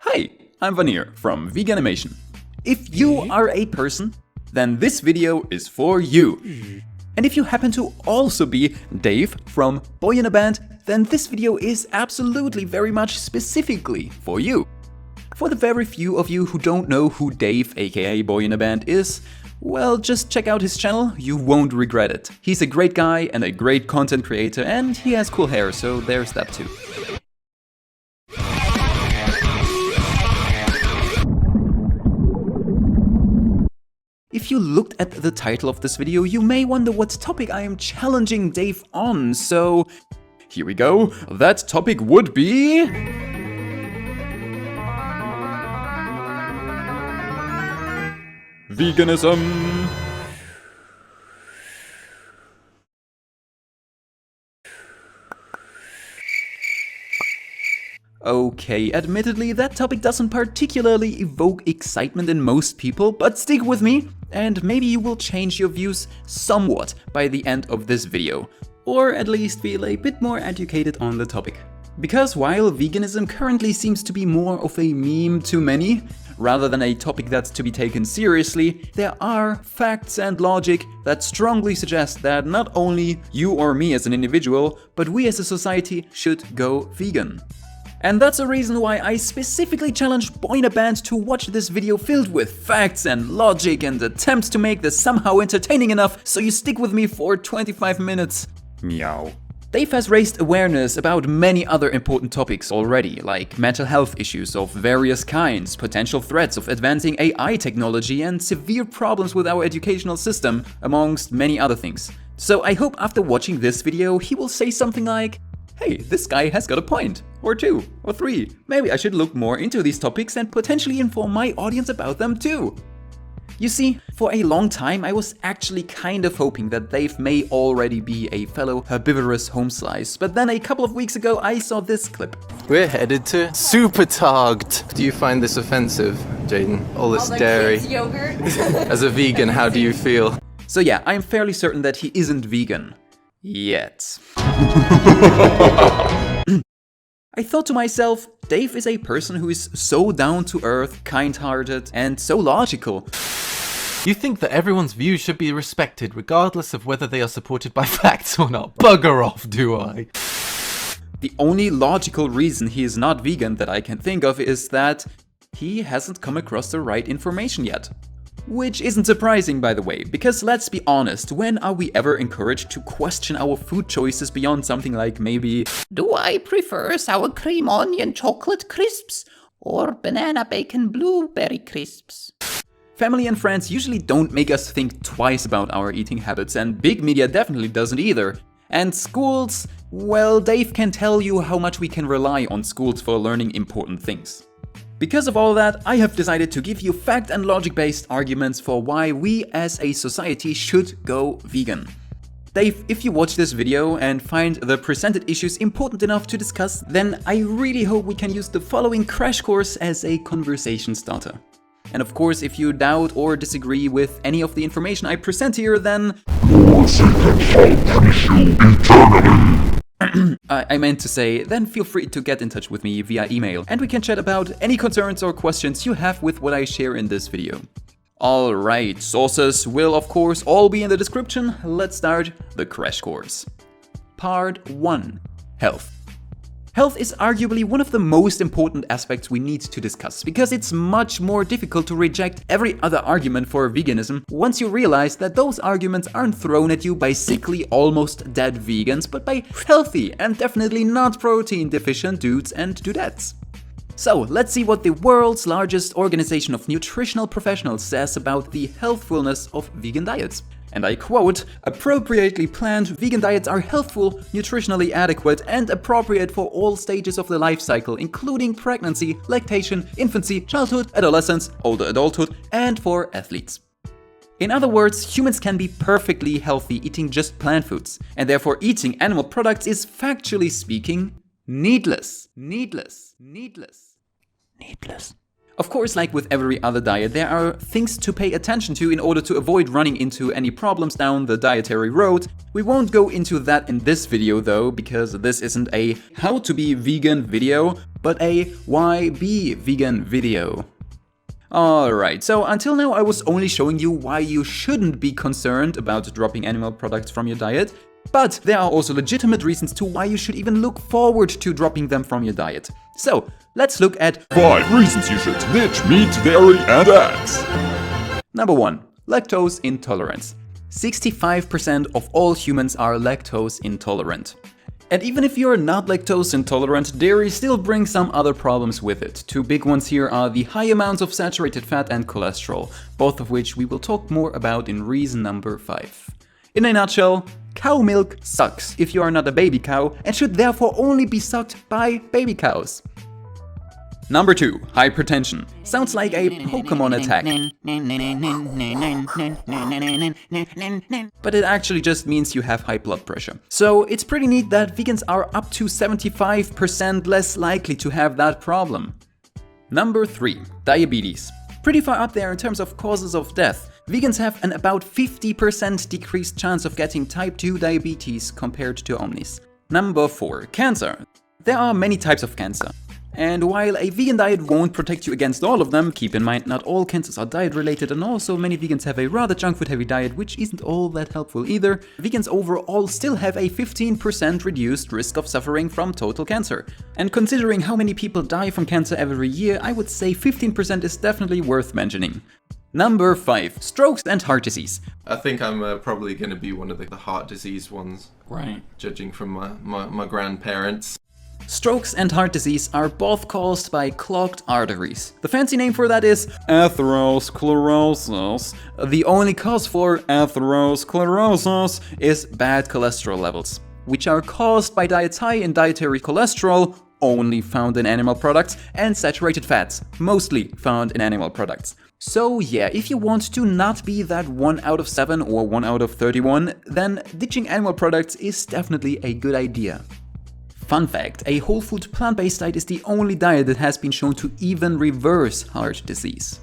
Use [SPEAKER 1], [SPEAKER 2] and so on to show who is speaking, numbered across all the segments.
[SPEAKER 1] Hi, I'm Vanir from VegAnimation. If you are a person, then this video is for you. And if you happen to also be Dave from Boyinaband, then this video is absolutely very much specifically for you. For the very few of you who don't know who Dave aka Boyinaband is, well, just check out his channel, you won't regret it. He's a great guy and a great content creator, and he has cool hair, so there's that too. If you looked at the title of this video, you may wonder what topic I am challenging Dave on, so here we go. That topic would be... veganism. Okay, admittedly, that topic doesn't particularly evoke excitement in most people, but stick with me, and maybe you will change your views somewhat by the end of this video, or at least feel a bit more educated on the topic. Because while veganism currently seems to be more of a meme to many, rather than a topic that's to be taken seriously, there are facts and logic that strongly suggest that not only you or me as an individual, but we as a society should go vegan. And that's a reason why I specifically challenged Boyinaband to watch this video filled with facts and logic and attempts to make this somehow entertaining enough so you stick with me for 25 minutes. Meow. Dave has raised awareness about many other important topics already, like mental health issues of various kinds, potential threats of advancing AI technology, and severe problems with our educational system, amongst many other things. So I hope after watching this video he will say something like, hey, this guy has got a point, or two, or three. Maybe I should look more into these topics and potentially inform my audience about them too. You see, for a long time I was actually kind of hoping that Dave may already be a fellow herbivorous home slice, but then a couple of weeks ago I saw this clip.
[SPEAKER 2] We're headed to Super Target. Do you find this offensive, Jaden? All this dairy.
[SPEAKER 3] Kids yogurt.
[SPEAKER 2] As a vegan, how do you feel?
[SPEAKER 1] So yeah, I'm fairly certain that he isn't vegan. Yet. I thought to myself, Dave is a person who is so down to earth, kind-hearted, and so logical.
[SPEAKER 4] You think that everyone's views should be respected regardless of whether they are supported by facts or not. Bugger off, do I?
[SPEAKER 1] The only logical reason he is not vegan that I can think of is that he hasn't come across the right information yet. Which isn't surprising, by the way, because let's be honest, when are we ever encouraged to question our food choices beyond something like maybe,
[SPEAKER 5] do I prefer sour cream onion chocolate crisps or banana bacon blueberry crisps?
[SPEAKER 1] Family and friends usually don't make us think twice about our eating habits, and big media definitely doesn't either. And schools, well, Dave can tell you how much we can rely on schools for learning important things. Because of all that, I have decided to give you fact and logic-based arguments for why we as a society should go vegan. Dave, if you watch this video and find the presented issues important enough to discuss, then I really hope we can use the following crash course as a conversation starter. And of course, if you doubt or disagree with any of the information I present here, then... I meant to say, then feel free to get in touch with me via email, and we can chat about any concerns or questions you have with what I share in this video. Alright, sources will of course all be in the description. Let's start the crash course. Part 1. Health. Health is arguably one of the most important aspects we need to discuss, because it's much more difficult to reject every other argument for veganism once you realize that those arguments aren't thrown at you by sickly, almost dead vegans, but by healthy and definitely not protein deficient dudes and dudettes. So let's see what the world's largest organization of nutritional professionals says about the healthfulness of vegan diets. And I quote, appropriately planned vegan diets are healthful, nutritionally adequate, and appropriate for all stages of the life cycle, including pregnancy, lactation, infancy, childhood, adolescence, older adulthood, and for athletes. In other words, humans can be perfectly healthy eating just plant foods, and therefore eating animal products is factually speaking needless. Of course, like with every other diet, there are things to pay attention to in order to avoid running into any problems down the dietary road. We won't go into that in this video though, because this isn't a how to be vegan video, but a why be vegan video. Alright, so until now I was only showing you why you shouldn't be concerned about dropping animal products from your diet, but there are also legitimate reasons to why you should even look forward to dropping them from your diet. So, let's look at
[SPEAKER 3] 5 reasons you should ditch meat, dairy, and eggs.
[SPEAKER 1] Number 1. Lactose intolerance. 65% of all humans are lactose intolerant. And even if you're not lactose intolerant, dairy still brings some other problems with it. Two big ones here are the high amounts of saturated fat and cholesterol, both of which we will talk more about in reason number 5. In a nutshell, cow milk sucks if you are not a baby cow and should therefore only be sucked by baby cows. Number 2. Hypertension. Sounds like a Pokemon attack. But it actually just means you have high blood pressure. So it's pretty neat that vegans are up to 75% less likely to have that problem. Number 3. Diabetes. Pretty far up there in terms of causes of death. Vegans have an about 50% decreased chance of getting type 2 diabetes compared to omnis. Number 4. Cancer. There are many types of cancer. And while a vegan diet won't protect you against all of them, keep in mind not all cancers are diet related, and also many vegans have a rather junk food heavy diet, which isn't all that helpful either. Vegans overall still have a 15% reduced risk of suffering from total cancer. And considering how many people die from cancer every year, I would say 15% is definitely worth mentioning. Number 5. Strokes and heart disease.
[SPEAKER 2] I think I'm probably going to be one of the heart disease ones.
[SPEAKER 4] Right.
[SPEAKER 2] Judging from my grandparents.
[SPEAKER 1] Strokes and heart disease are both caused by clogged arteries. The fancy name for that is atherosclerosis. The only cause for atherosclerosis is bad cholesterol levels, which are caused by diets high in dietary cholesterol, only found in animal products, and saturated fats, mostly found in animal products. So yeah, if you want to not be that 1 out of 7 or 1 out of 31, then ditching animal products is definitely a good idea. Fun fact, a whole food plant-based diet is the only diet that has been shown to even reverse heart disease.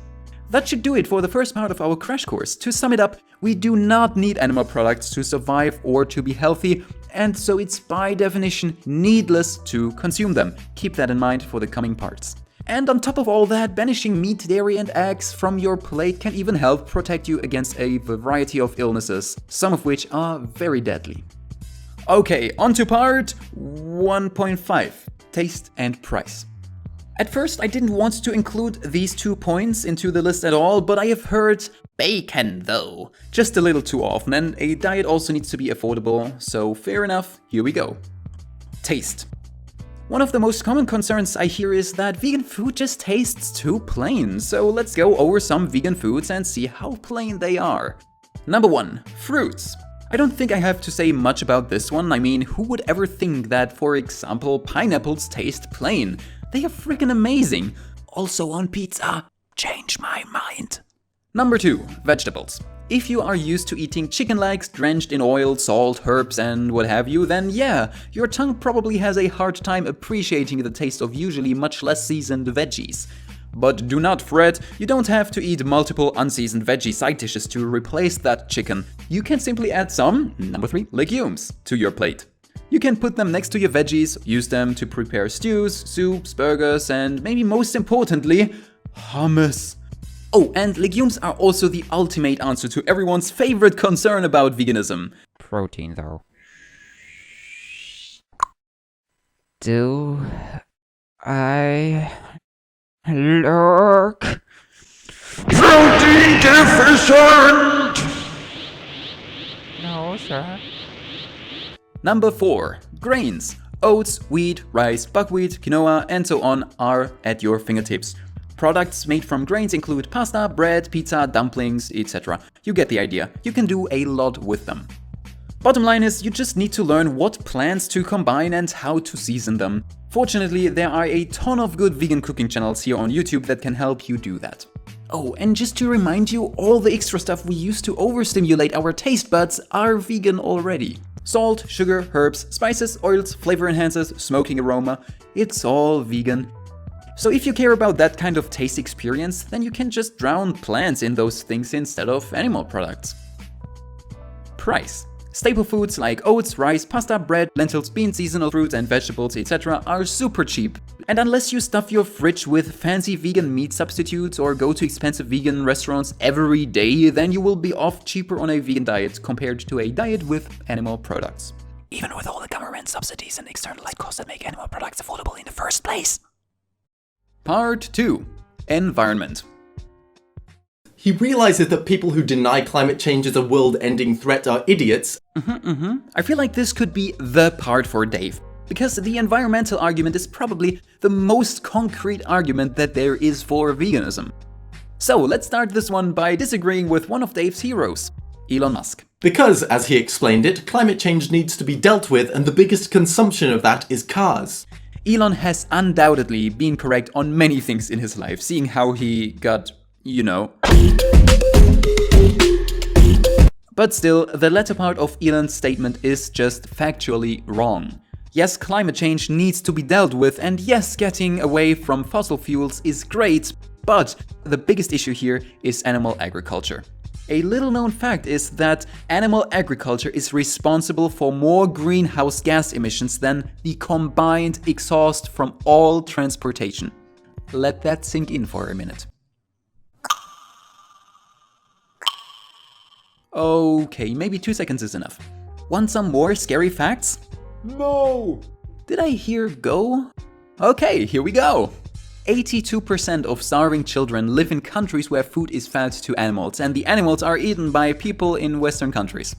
[SPEAKER 1] That should do it for the first part of our crash course. To sum it up, we do not need animal products to survive or to be healthy, and so it's by definition needless to consume them. Keep that in mind for the coming parts. And on top of all that, banishing meat, dairy and eggs from your plate can even help protect you against a variety of illnesses, some of which are very deadly. Okay, on to part 1.5, taste and price. At first, I didn't want to include these 2 points into the list at all, but I have heard bacon though just a little too often, and a diet also needs to be affordable, so fair enough, here we go. Taste. One of the most common concerns I hear is that vegan food just tastes too plain, so let's go over some vegan foods and see how plain they are. Number 1, fruits. I don't think I have to say much about this one. I mean, who would ever think that, for example, pineapples taste plain? They are freaking amazing. Also on pizza. Change my mind. Number 2, vegetables. If you are used to eating chicken legs drenched in oil, salt, herbs and what have you, then yeah, your tongue probably has a hard time appreciating the taste of usually much less seasoned veggies. But do not fret, you don't have to eat multiple unseasoned veggie side dishes to replace that chicken. You can simply add some, number 3, legumes to your plate. You can put them next to your veggies, use them to prepare stews, soups, burgers, and maybe most importantly, hummus. Oh, and legumes are also the ultimate answer to everyone's favorite concern about veganism.
[SPEAKER 6] Protein, though. Do I look
[SPEAKER 3] Protein deficient!
[SPEAKER 6] No, sir.
[SPEAKER 1] Number 4, grains. Oats, wheat, rice, buckwheat, quinoa, and so on are at your fingertips. Products made from grains include pasta, bread, pizza, dumplings, etc. You get the idea. You can do a lot with them. Bottom line is, you just need to learn what plants to combine and how to season them. Fortunately, there are a ton of good vegan cooking channels here on YouTube that can help you do that. Oh, and just to remind you, all the extra stuff we use to overstimulate our taste buds are vegan already. Salt, sugar, herbs, spices, oils, flavor enhancers, smoking aroma, it's all vegan. So if you care about that kind of taste experience, then you can just drown plants in those things instead of animal products. Price. Staple foods like oats, rice, pasta, bread, lentils, beans, seasonal fruits and vegetables, etc. are super cheap. And unless you stuff your fridge with fancy vegan meat substitutes or go to expensive vegan restaurants every day, then you will be off cheaper on a vegan diet compared to a diet with animal products. Even with all the government subsidies and externalized costs that make animal products affordable in the first place. Part 2. Environment.
[SPEAKER 2] He realizes that people who deny climate change as a world-ending threat are idiots.
[SPEAKER 1] I feel like this could be the part for Dave, because the environmental argument is probably the most concrete argument that there is for veganism. So let's start this one by disagreeing with one of Dave's heroes, Elon Musk.
[SPEAKER 2] Because, as he explained it, climate change needs to be dealt with, and the biggest consumption of that is cars.
[SPEAKER 1] Elon has undoubtedly been correct on many things in his life, seeing how he got, you know. But still, the latter part of Elon's statement is just factually wrong. Yes, climate change needs to be dealt with, and yes, getting away from fossil fuels is great, but the biggest issue here is animal agriculture. A little known fact is that animal agriculture is responsible for more greenhouse gas emissions than the combined exhaust from all transportation. Let that sink in for a minute. Okay, maybe 2 seconds is enough. Want some more scary facts?
[SPEAKER 3] No!
[SPEAKER 1] Did I hear go? Okay, here we go. 82% of starving children live in countries where food is fed to animals, and the animals are eaten by people in Western countries.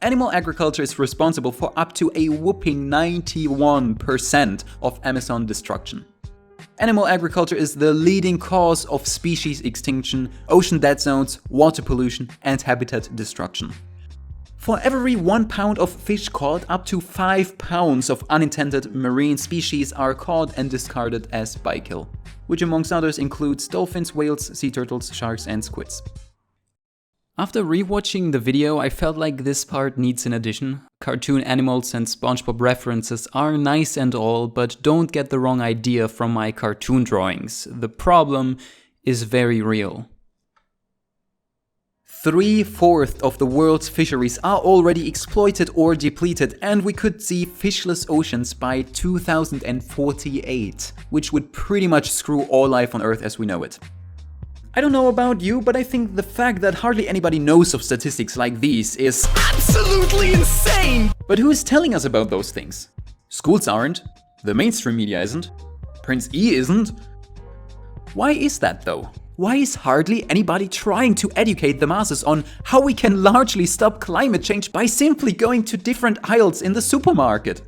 [SPEAKER 1] Animal agriculture is responsible for up to a whopping 91% of Amazon destruction. Animal agriculture is the leading cause of species extinction, ocean dead zones, water pollution, and habitat destruction. For every 1 pound of fish caught, up to 5 pounds of unintended marine species are caught and discarded as bykill, which amongst others includes dolphins, whales, sea turtles, sharks, and squids. After rewatching the video, I felt like this part needs an addition. Cartoon animals and SpongeBob references are nice and all, but don't get the wrong idea from my cartoon drawings. The problem is very real. 3/4 of the world's fisheries are already exploited or depleted, and we could see fishless oceans by 2048, which would pretty much screw all life on Earth as we know it. I don't know about you, but I think the fact that hardly anybody knows of statistics like these is absolutely insane! But who is telling us about those things? Schools aren't, the mainstream media isn't, Prince E isn't. Why is that though? Why is hardly anybody trying to educate the masses on how we can largely stop climate change by simply going to different aisles in the supermarket?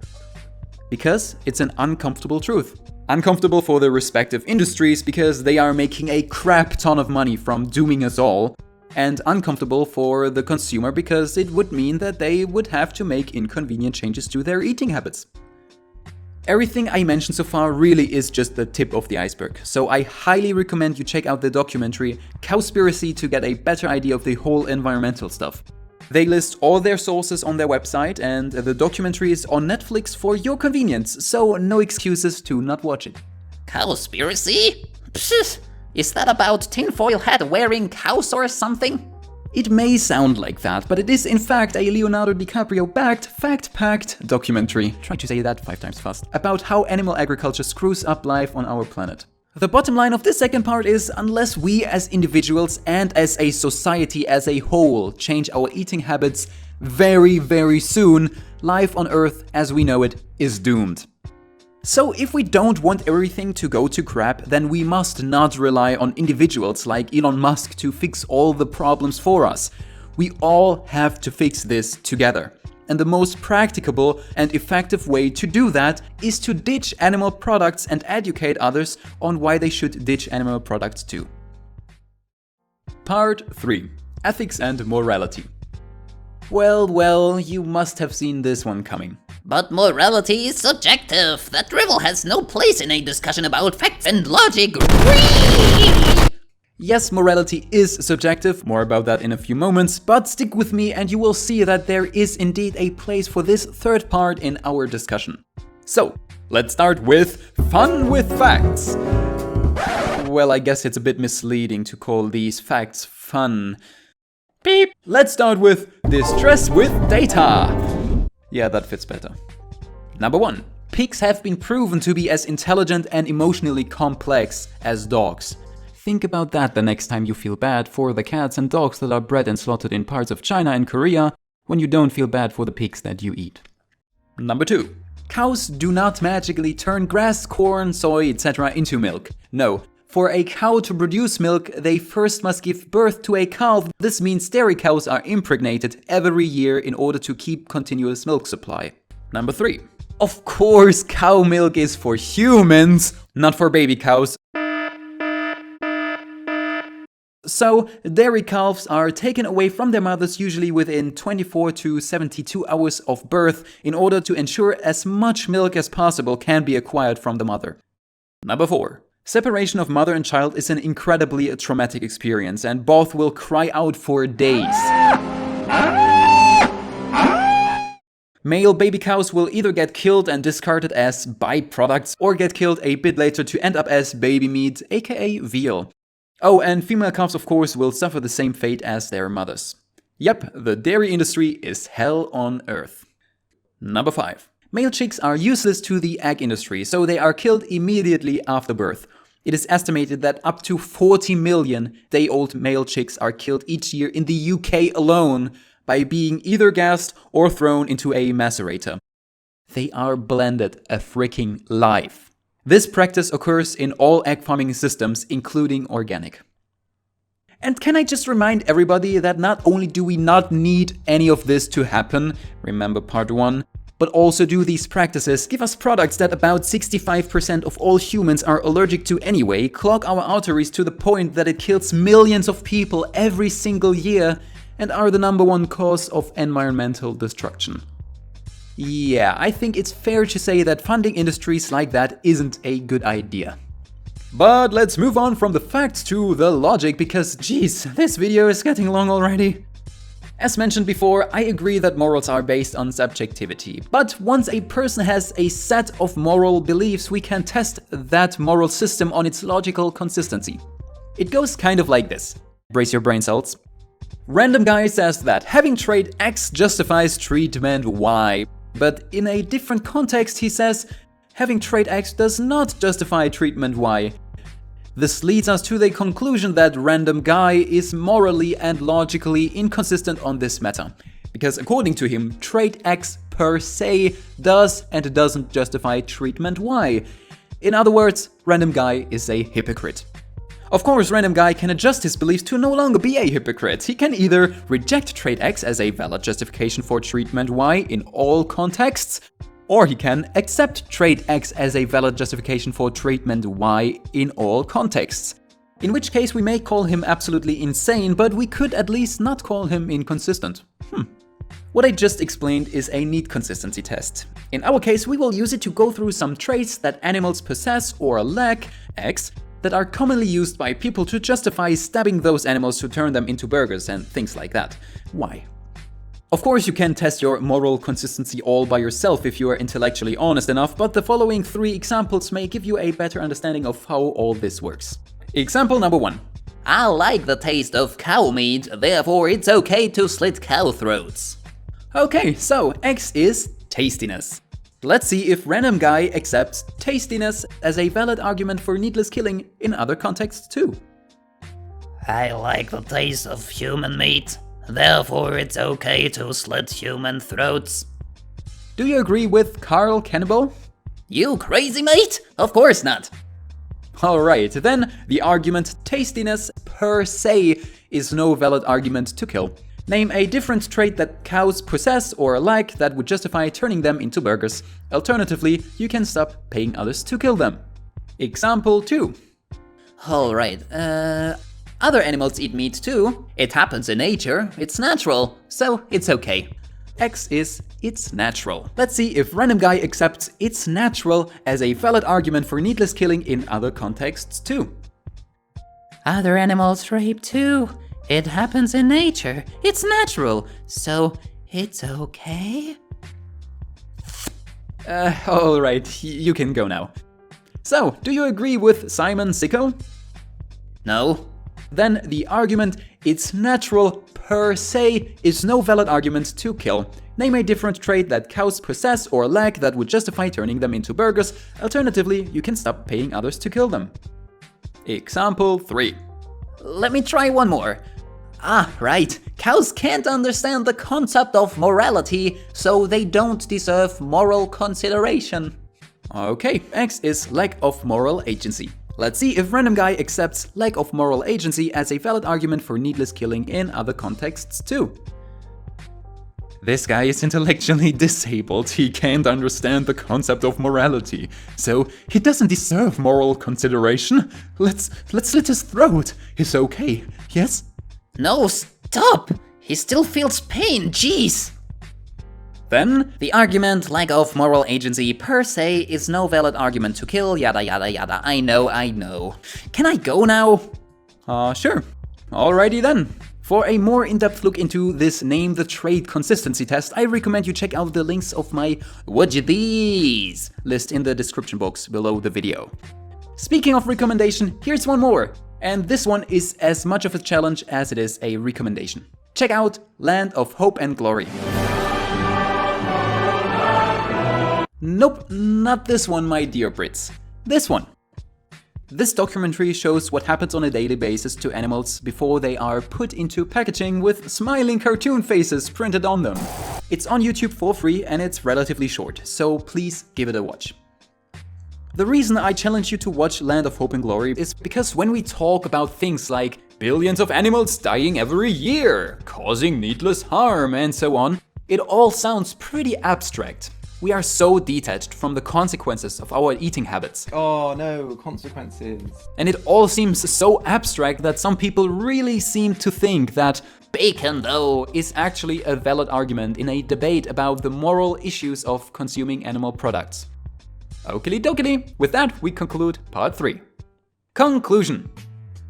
[SPEAKER 1] Because it's an uncomfortable truth. Uncomfortable for the respective industries because they are making a crap ton of money from dooming us all, and uncomfortable for the consumer because it would mean that they would have to make inconvenient changes to their eating habits. Everything I mentioned so far really is just the tip of the iceberg, so I highly recommend you check out the documentary Cowspiracy to get a better idea of the whole environmental stuff. They list all their sources on their website, and the documentary is on Netflix for your convenience, so no excuses to not watch it.
[SPEAKER 5] Cowspiracy? Psh, is that about tinfoil hat wearing cows or something?
[SPEAKER 1] It may sound like that, but it is in fact a Leonardo DiCaprio-backed, fact-packed documentary, try to say that 5 times fast, about how animal agriculture screws up life on our planet. The bottom line of this second part is, unless we as individuals and as a society as a whole change our eating habits very, very soon, life on Earth as we know it is doomed. So if we don't want everything to go to crap, then we must not rely on individuals like Elon Musk to fix all the problems for us. We all have to fix this together. And the most practicable and effective way to do that is to ditch animal products and educate others on why they should ditch animal products too. Part 3. Ethics and Morality. Well, you must have seen this one coming.
[SPEAKER 5] But morality is subjective. That drivel has no place in a discussion about facts and logic.
[SPEAKER 1] Yes, morality is subjective, more about that in a few moments, but stick with me and you will see that there is indeed a place for this third part in our discussion. So, let's start with fun with facts. Well, I guess it's a bit misleading to call these facts fun. Beep! Let's start with distress with data. Yeah, that fits better. Number 1. Pigs have been proven to be as intelligent and emotionally complex as dogs. Think about that the next time you feel bad for the cats and dogs that are bred and slaughtered in parts of China and Korea, when you don't feel bad for the pigs that you eat. Number 2. Cows do not magically turn grass, corn, soy, etc. into milk. No. For a cow to produce milk, they first must give birth to a calf. This means dairy cows are impregnated every year in order to keep continuous milk supply. Number 3. Of course, cow milk is for humans, not for baby cows. So, dairy calves are taken away from their mothers usually within 24 to 72 hours of birth in order to ensure as much milk as possible can be acquired from the mother. Number 4. Separation of mother and child is an incredibly traumatic experience, and both will cry out for days. Male baby cows will either get killed and discarded as byproducts or get killed a bit later to end up as baby meat, aka veal. Oh, and female calves of course will suffer the same fate as their mothers. Yep, the dairy industry is hell on earth. Number 5. Male chicks are useless to the egg industry, so they are killed immediately after birth. It is estimated that up to 40 million day-old male chicks are killed each year in the UK alone by being either gassed or thrown into a macerator. They are blended a freaking life. This practice occurs in all egg farming systems, including organic. And can I just remind everybody that not only do we not need any of this to happen, remember part 1, but also do these practices give us products that about 65% of all humans are allergic to anyway, clog our arteries to the point that it kills millions of people every single year, and are the #1 cause of environmental destruction. Yeah, I think it's fair to say that funding industries like that isn't a good idea. But let's move on from the facts to the logic, because geez, this video is getting long already. As mentioned before, I agree that morals are based on subjectivity, but once a person has a set of moral beliefs, we can test that moral system on its logical consistency. It goes kind of like this. Brace your brain cells. Random guy says that having trait X justifies treatment Y, but in a different context he says having trait X does not justify treatment Y. This leads us to the conclusion that random guy is morally and logically inconsistent on this matter, because according to him, trait X per se does and doesn't justify treatment Y. In other words, random guy is a hypocrite. Of course, random guy can adjust his beliefs to no longer be a hypocrite. He can either reject trait X as a valid justification for treatment Y in all contexts, or he can accept trait X as a valid justification for treatment Y in all contexts. In which case we may call him absolutely insane, but we could at least not call him inconsistent. What I just explained is a neat consistency test. In our case, we will use it to go through some traits that animals possess or lack, X, that are commonly used by people to justify stabbing those animals to turn them into burgers and things like that. Why? Of course, you can test your moral consistency all by yourself if you are intellectually honest enough, but the following 3 examples may give you a better understanding of how all this works. Example number 1.
[SPEAKER 5] I like the taste of cow meat, therefore it's okay to slit cow throats.
[SPEAKER 1] Okay, so X is tastiness. Let's see if random guy accepts tastiness as a valid argument for needless killing in other contexts too.
[SPEAKER 5] I like the taste of human meat, therefore it's okay to slit human throats.
[SPEAKER 1] Do you agree with Carl Cannibal?
[SPEAKER 5] You crazy mate? Of course not.
[SPEAKER 1] Alright, then the argument tastiness per se is no valid argument to kill. Name a different trait that cows possess or lack that would justify turning them into burgers. Alternatively, you can stop paying others to kill them. Example 2.
[SPEAKER 5] Alright, other animals eat meat too. It happens in nature, it's natural, so it's okay.
[SPEAKER 1] X is it's natural. Let's see if random guy accepts it's natural as a valid argument for needless killing in other contexts too.
[SPEAKER 5] Other animals rape too. It happens in nature, it's natural, so it's okay.
[SPEAKER 1] Alright, you can go now. So, do you agree with Simon Sicko?
[SPEAKER 5] No.
[SPEAKER 1] Then the argument, it's natural per se, is no valid argument to kill. Name a different trait that cows possess or lack that would justify turning them into burgers. Alternatively, you can stop paying others to kill them. Example 3.
[SPEAKER 5] Let me try one more. Ah, right. Cows can't understand the concept of morality, so they don't deserve moral consideration.
[SPEAKER 1] Okay, X is lack of moral agency. Let's see if random guy accepts lack of moral agency as a valid argument for needless killing in other contexts too. This guy is intellectually disabled, he can't understand the concept of morality, so he doesn't deserve moral consideration. Let's slit his throat. He's okay, yes?
[SPEAKER 5] No, stop! He still feels pain, jeez!
[SPEAKER 1] Then,
[SPEAKER 5] The argument, lack of moral agency per se, is no valid argument to kill, yada yada yada. I know. Can I go now?
[SPEAKER 1] sure. Alrighty then. For a more in-depth look into this name the trait consistency test, I recommend you check out the links of my Theeeeese list in the description box below the video. Speaking of recommendation, here's one more. And this one is as much of a challenge as it is a recommendation. Check out Land of Hope and Glory. Nope, not this one, my dear Brits. This one. This documentary shows what happens on a daily basis to animals before they are put into packaging with smiling cartoon faces printed on them. It's on YouTube for free and it's relatively short, so please give it a watch. The reason I challenge you to watch Land of Hope and Glory is because when we talk about things like billions of animals dying every year, causing needless harm and so on, it all sounds pretty abstract. We are so detached from the consequences of our eating habits.
[SPEAKER 2] Oh no, consequences.
[SPEAKER 1] And it all seems so abstract that some people really seem to think that bacon, though, is actually a valid argument in a debate about the moral issues of consuming animal products. Okie dokie, with that we conclude part 3. Conclusion.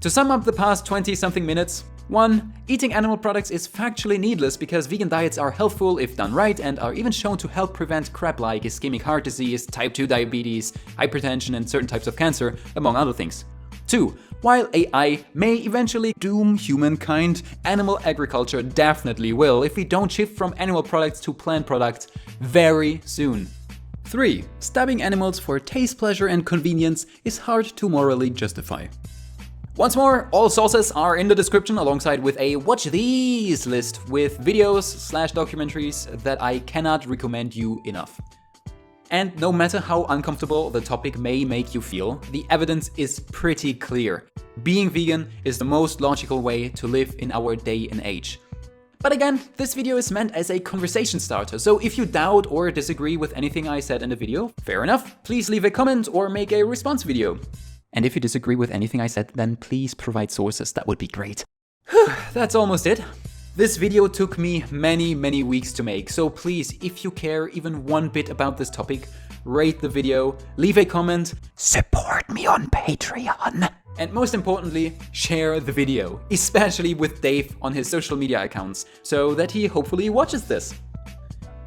[SPEAKER 1] To sum up the past 20-something minutes, 1. Eating animal products is factually needless because vegan diets are healthful if done right and are even shown to help prevent crap like ischemic heart disease, type 2 diabetes, hypertension and certain types of cancer, among other things. 2. While AI may eventually doom humankind, animal agriculture definitely will if we don't shift from animal products to plant products very soon. 3. Stabbing animals for taste, pleasure and convenience is hard to morally justify. Once more, all sources are in the description alongside with a watch these list with videos/documentaries that I cannot recommend you enough. And no matter how uncomfortable the topic may make you feel, the evidence is pretty clear. Being vegan is the most logical way to live in our day and age. But again, this video is meant as a conversation starter, so if you doubt or disagree with anything I said in the video, fair enough, please leave a comment or make a response video. And if you disagree with anything I said, then please provide sources, that would be great. That's almost it. This video took me many weeks to make, so please, if you care even one bit about this topic, rate the video, leave a comment, support me on Patreon, and most importantly, share the video, especially with Dave on his social media accounts, so that he hopefully watches this.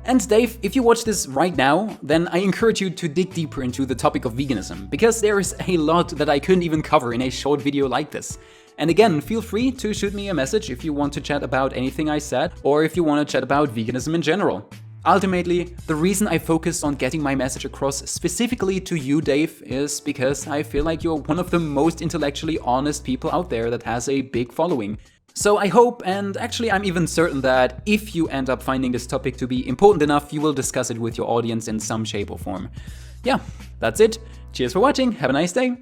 [SPEAKER 1] And Dave, if you watch this right now, then I encourage you to dig deeper into the topic of veganism, because there is a lot that I couldn't even cover in a short video like this. And again, feel free to shoot me a message if you want to chat about anything I said, or if you want to chat about veganism in general. Ultimately, the reason I focused on getting my message across specifically to you, Dave, is because I feel like you're one of the most intellectually honest people out there that has a big following. So I hope, and actually I'm even certain that if you end up finding this topic to be important enough, you will discuss it with your audience in some shape or form. Yeah, that's it. Cheers for watching, have a nice day.